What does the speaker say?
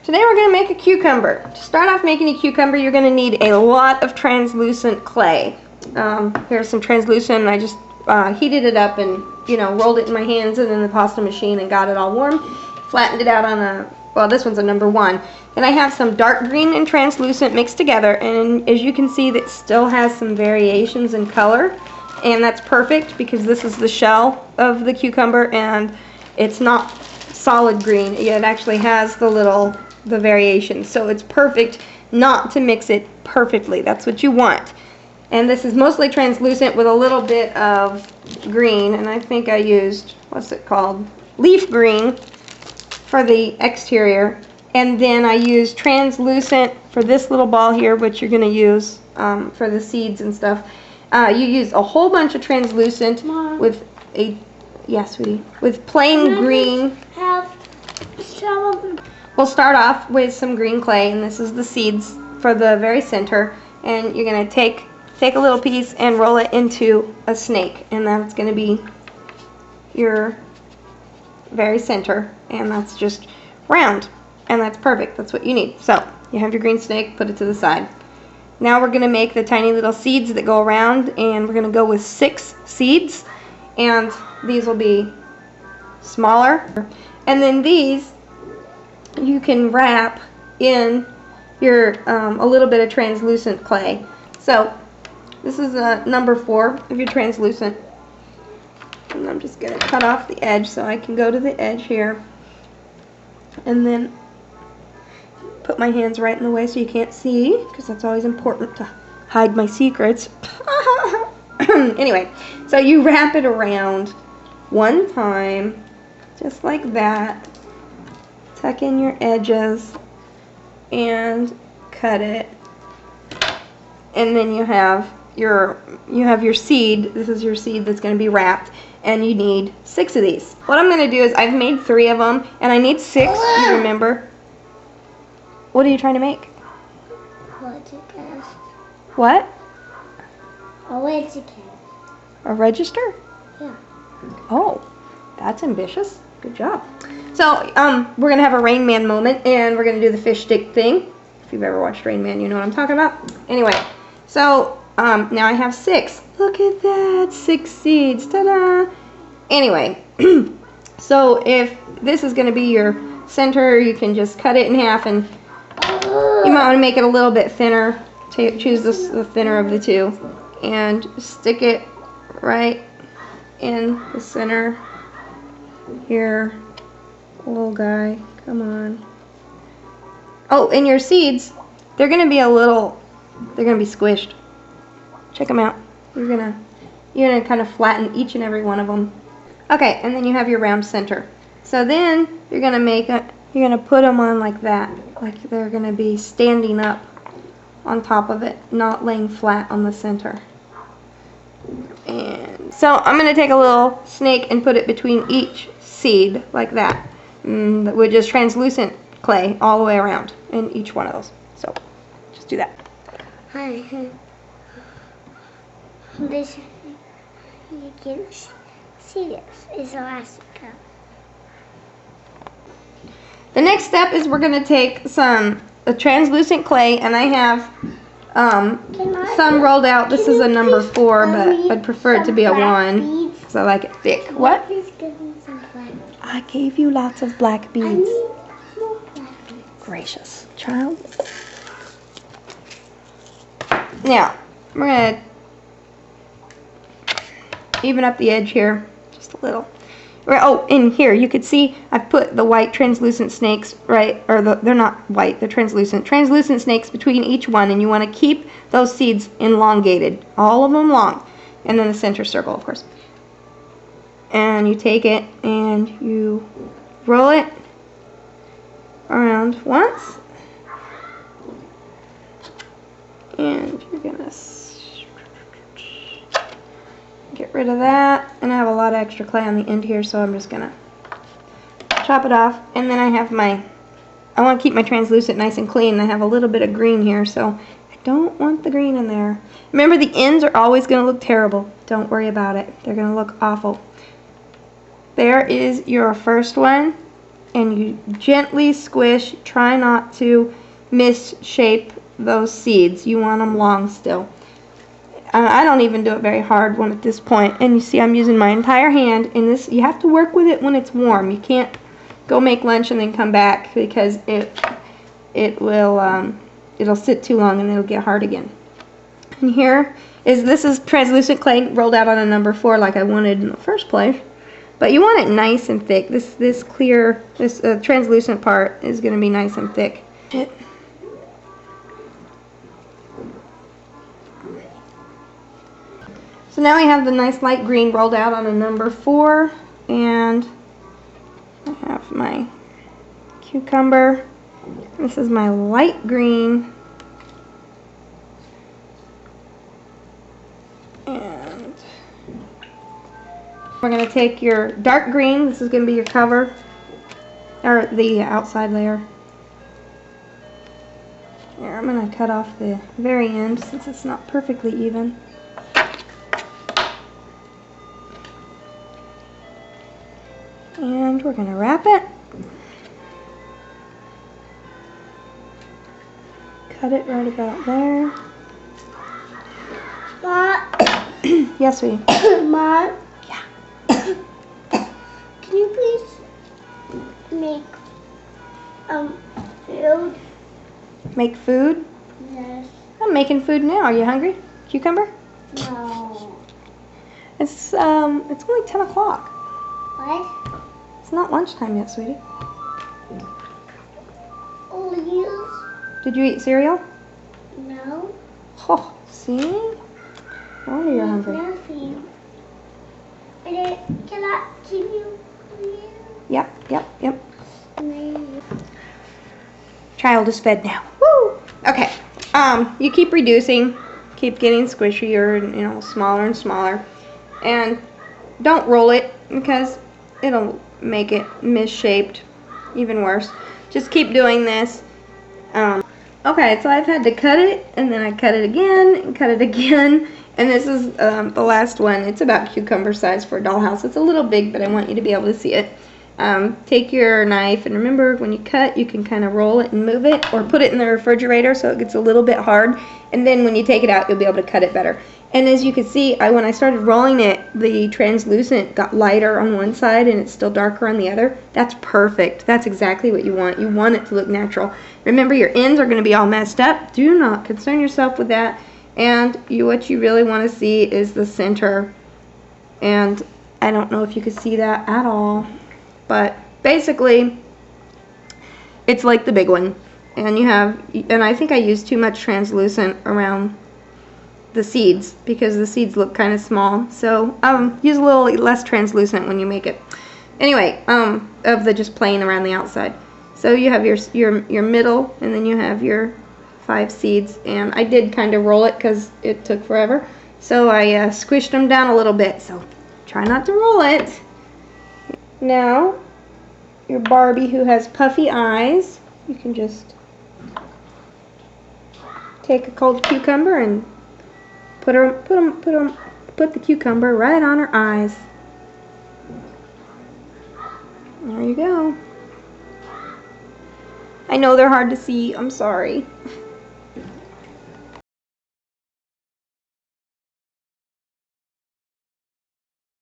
Today we're going to make a cucumber. To start off making a cucumber, you're going to need a lot of translucent clay. Here's some translucent. I just heated it up and, rolled it in my hands and in the pasta machine and got it all warm. Flattened it out on well, this one's a number 1. Then I have some dark green and translucent mixed together, and as you can see, that still has some variations in color, and that's perfect because this is the shell of the cucumber and it's not solid green. It actually has the variations, so it's perfect not to mix it perfectly. That's what you want. And this is mostly translucent with a little bit of green, and I think I used, what's it called, leaf green for the exterior. And then I used translucent for this little ball here, which you're going to use for the seeds and stuff. You use a whole bunch of translucent with a, sweetie, with plain green. We'll start off with some green clay, and this is the seeds for the very center. And you're going to take a little piece and roll it into a snake, and that's going to be your very center, and that's just round, and that's perfect. That's what you need. So you have your green snake, put it to the side. Now we're going to make the tiny little seeds that go around, and we're going to go with 6 seeds, and these will be smaller. And then these you can wrap in your a little bit of translucent clay. So this is number 4 of your translucent, and I'm just going to cut off the edge so I can go to the edge here, and then put my hands right in the way so you can't see, because that's always important to hide my secrets. Anyway, so you wrap it around one time, just like that. Tuck in your edges and cut it, and then you have your seed. This is your seed that's going to be wrapped, and you need 6 of these. What I'm going to do is I've made 3 of them, and I need 6. You remember? What are you trying to make? What? A register. A register? Yeah. Oh, that's ambitious. Good job. So we're going to have a Rain Man moment, and we're going to do the fish stick thing. If you've ever watched Rain Man, you know what I'm talking about. Anyway, so now I have 6. Look at that, 6 seeds. Ta-da! Anyway, so if this is going to be your center, you can just cut it in half, and you might want to make it a little bit thinner. Choose the thinner of the 2, and stick it right in the center here. Little guy, come on. Oh, and your seeds, they're going to be squished. Check them out. You're gonna kind of flatten each and every one of them. Okay, and then you have your round center. So then you're gonna put them on like that, like they're gonna be standing up on top of it, not laying flat on the center. And so I'm gonna take a little snake and put it between each seed like that, with just translucent clay all the way around in each one of those. So just do that. This, you can see this is elastica. The next step is we're going to take a translucent clay, and I have some rolled out. This is a number 4, but I'd prefer it to be a 1 because I like it thick. What? I gave you lots of black beads. Gracious child. Now, we're going to even up the edge here just a little. Oh, in here you could see I've put the white translucent snakes, right, or they're not white, they're translucent snakes between each one, and you want to keep those seeds elongated, all of them long, and then the center circle, of course. And you take it and you roll it around once, and you're gonna get rid of that, and I have a lot of extra clay on the end here, so I'm just gonna chop it off. And then I have I want to keep my translucent nice and clean. I have a little bit of green here, so I don't want the green in there. Remember, the ends are always going to look terrible. Don't worry about it. They're going to look awful. There is your first one. and you gently squish. Try not to misshape those seeds. You want them long still. I don't even do it very hard at this point. And you see I'm using my entire hand, and this, you have to work with it when it's warm. You can't go make lunch and then come back, because it will it'll sit too long and it'll get hard again. And this is translucent clay rolled out on a number 4 like I wanted in the first place. But you want it nice and thick. This clear, this translucent part is going to be nice and thick. So now we have the nice light green rolled out on a number 4, and I have my cucumber. This is my light green, and we're going to take your dark green. This is going to be your cover, or the outside layer. Here, I'm going to cut off the very end since it's not perfectly even. And we're going to wrap it. Cut it right about there. Mom. Yes, sweetie. Mom. Yeah. Can you please make food? Make food? Yes. I'm making food now. Are you hungry? Cucumber? No. It's only 10 o'clock. What? It's not lunchtime yet, sweetie. Oreos? Did you eat cereal? No. Oh, see? No wonder you're hungry. Nothing. Can I give you Oreos? Yep. No. Child is fed now. Woo! Okay. You keep reducing, keep getting squishier and smaller and smaller, and don't roll it because it'll make it misshaped even worse. Just keep doing this. Okay, so I've had to cut it, and then I cut it again, and cut it again, and this is the last one. It's about cucumber size for a dollhouse. It's a little big, but I want you to be able to see it. Take your knife, and remember, when you cut, you can kind of roll it and move it, or put it in the refrigerator so it gets a little bit hard, and then when you take it out, you'll be able to cut it better. And as you can see, when I started rolling it, the translucent got lighter on one side and it's still darker on the other. That's perfect. That's exactly what you want. You want it to look natural. Remember, your ends are going to be all messed up. Do not concern yourself with that. And what you really want to see is the center. And I don't know if you can see that at all. But basically, it's like the big one. And I think I used too much translucent around the seeds because the seeds look kind of small. So use a little less translucent when you make it. Anyway, of the just plain around the outside. So you have your middle, and then you have your 5 seeds. And I did kind of roll it because it took forever. So I squished them down a little bit. So try not to roll it. Now, your Barbie who has puffy eyes, you can just take a cold cucumber and put the cucumber right on her eyes. There you go. I know they're hard to see. I'm sorry.